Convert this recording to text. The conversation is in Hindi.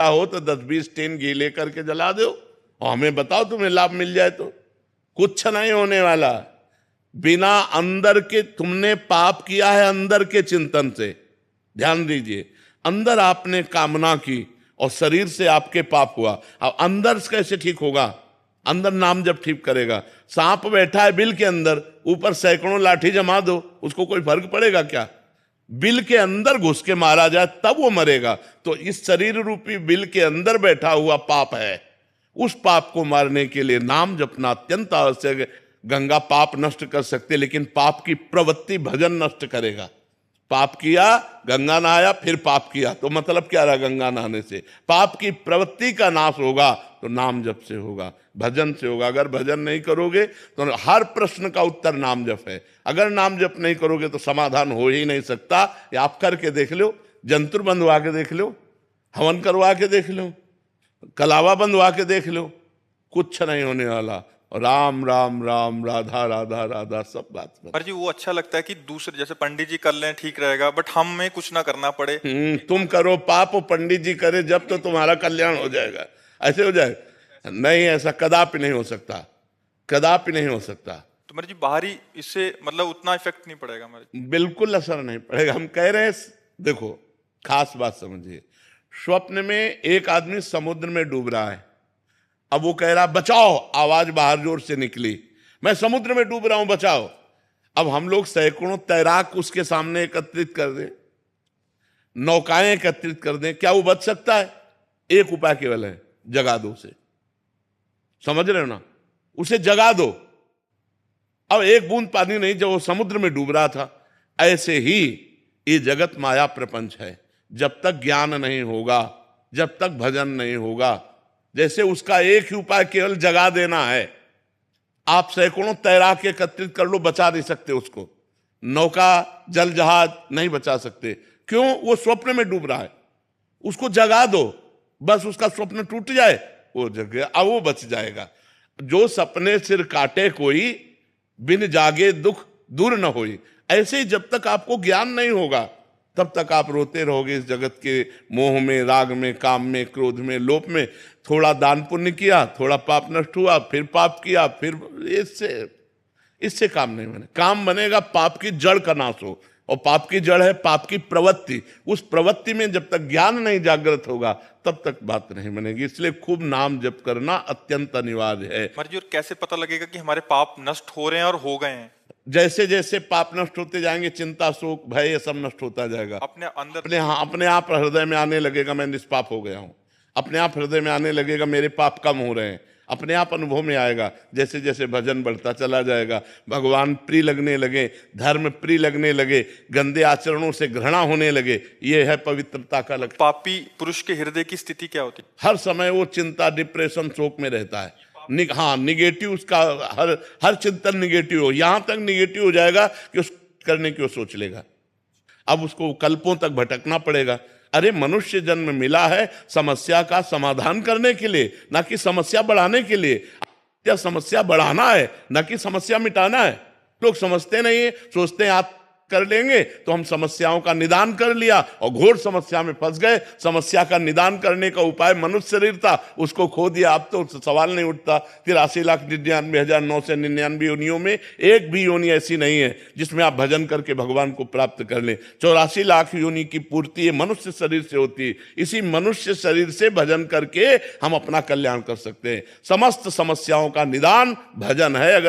हो तो 10-20 टीन घी लेकर के जला दो और हमें बताओ तुम्हें लाभ मिल जाए तो। कुछ नहीं होने वाला। बिना अंदर के तुमने पाप किया है, अंदर के चिंतन से। ध्यान दीजिए, अंदर आपने कामना की और शरीर से आपके पाप हुआ। अब अंदर से कैसे ठीक होगा? अंदर नाम जब ठीक करेगा। सांप बैठा है बिल के अंदर, ऊपर सैकड़ों लाठी जमा दो, उसको कोई फर्क पड़ेगा क्या? बिल के अंदर घुस के मारा जाए तब वो मरेगा। तो इस शरीर रूपी बिल के अंदर बैठा हुआ पाप है, उस पाप को मारने के लिए नाम जपना अत्यंत आवश्यक है। गंगा पाप नष्ट कर सकते, लेकिन पाप की प्रवृत्ति भजन नष्ट करेगा। पाप किया, गंगा नहाया, फिर पाप किया, तो मतलब क्या रहा गंगा नहाने से? पाप की प्रवृत्ति का नाश होगा तो नाम जप से होगा, भजन से होगा। अगर भजन नहीं करोगे तो हर प्रश्न का उत्तर नाम जप है। अगर नाम जप नहीं करोगे तो समाधान हो ही नहीं सकता। ये आप करके देख लो, जंतुर बंधवा के देख लो, हवन करवा के देख लो, कलावा बंधवा के देख लो, कुछ नहीं होने वाला। राम राम राम, राधा राधा राधा, सब बात में। पर जी वो अच्छा लगता है कि दूसरे जैसे पंडित जी कर लें ठीक रहेगा, बट हमें कुछ ना करना पड़े। तुम करो पाप और पंडित जी करे जब, तो तुम्हारा कल्याण हो जाएगा। ऐसे हो जाएगा? नहीं, ऐसा कदापि नहीं हो सकता, कदापि नहीं हो सकता। तो मेरे जी बाहरी इससे मतलब उतना इफेक्ट नहीं पड़ेगा मेरे? बिल्कुल असर नहीं पड़ेगा। हम कह रहे हैं, देखो खास बात समझिए। स्वप्न में एक आदमी समुद्र में डूब रहा है। अब वो कह रहा बचाओ, आवाज बाहर जोर से निकली, मैं समुद्र में डूब रहा हूं, बचाओ। अब हम लोग सैकड़ों तैराक उसके सामने एकत्रित कर दें, नौकाएं एकत्रित कर दें, क्या वो बच सकता है? एक उपाय केवल है, जगा दो उसे। समझ रहे हो ना? उसे जगा दो। अब एक बूंद पानी नहीं, जब वो समुद्र में डूब रहा था। ऐसे ही ये जगत माया प्रपंच है। जब तक ज्ञान नहीं होगा, जब तक भजन नहीं होगा, जैसे उसका एक ही उपाय केवल जगा देना है। आप सैकड़ों तैराक एकत्रित कर लो, बचा नहीं सकते उसको। नौका, जल जहाज नहीं बचा सकते। क्यों? वो स्वप्न में डूब रहा है। उसको जगा दो, बस उसका स्वप्न टूट जाए, वो जग गया, अब वो बच जाएगा। जो सपने सिर काटे कोई, बिन जागे दुख दूर न होई। ऐसे ही जब तक आपको ज्ञान नहीं होगा, तब तक आप रोते रहोगे इस जगत के मोह में, राग में, काम में, क्रोध में, लोभ में। थोड़ा दान पुण्य किया, थोड़ा पाप नष्ट हुआ, फिर पाप किया, फिर इससे काम नहीं बने। काम बनेगा पाप की जड़ का नाश हो, और पाप की जड़ है पाप की प्रवृत्ति। उस प्रवृत्ति में जब तक ज्ञान नहीं जागृत होगा, तब तक बात नहीं बनेगी। इसलिए खूब नाम जप करना अत्यंत अनिवार्य है। मर्जी, और कैसे पता लगेगा कि हमारे पाप नष्ट हो रहे हैं और हो गए हैं? जैसे जैसे पाप नष्ट होते जाएंगे, चिंता, शोक, भय, ये सब नष्ट होता जाएगा। अपने अंदर अपने आप हृदय में आने लगेगा, मैं निष्पाप हो गया हूं। अपने आप हृदय में आने लगेगा, मेरे पाप कम हो रहे हैं। अपने आप अनुभव में आएगा। जैसे जैसे भजन बढ़ता चला जाएगा, भगवान प्रिय लगने लगे, धर्म प्रिय लगने लगे, गंदे आचरणों से घृणा होने लगे। ये है पवित्रता का लक्षण। पापी पुरुष के हृदय की स्थिति क्या होती? हर समय वो चिंता, डिप्रेशन, शोक में रहता है। हाँ, निगेटिव, उसका हर चिंतन निगेटिव हो। यहां तक निगेटिव हो जाएगा कि उस करने की वो सोच लेगा। अब उसको कल्पों तक भटकना पड़ेगा। अरे मनुष्य जन्म मिला है समस्या का समाधान करने के लिए, ना कि समस्या बढ़ाने के लिए। क्या समस्या बढ़ाना है, ना कि समस्या मिटाना है। लोग समझते नहीं है, सोचते हैं आप कर लेंगे तो हम समस्याओं का निदान कर लिया, और घोर समस्या में फंस गए। समस्या का निदान करने का उपाय मनुष्य शरीर था, उसको खो दिया। अब तो सवाल नहीं उठता। 83,99,999 योनियों में एक भी योनि ऐसी नहीं है जिसमें आप भजन करके भगवान को प्राप्त कर लें। 84 लाख योनि की पूर्ति ये मनुष्य शरीर से होती है। इसी मनुष्य शरीर से भजन करके हम अपना कल्याण कर सकते हैं। समस्त समस्याओं का निदान भजन है। अगर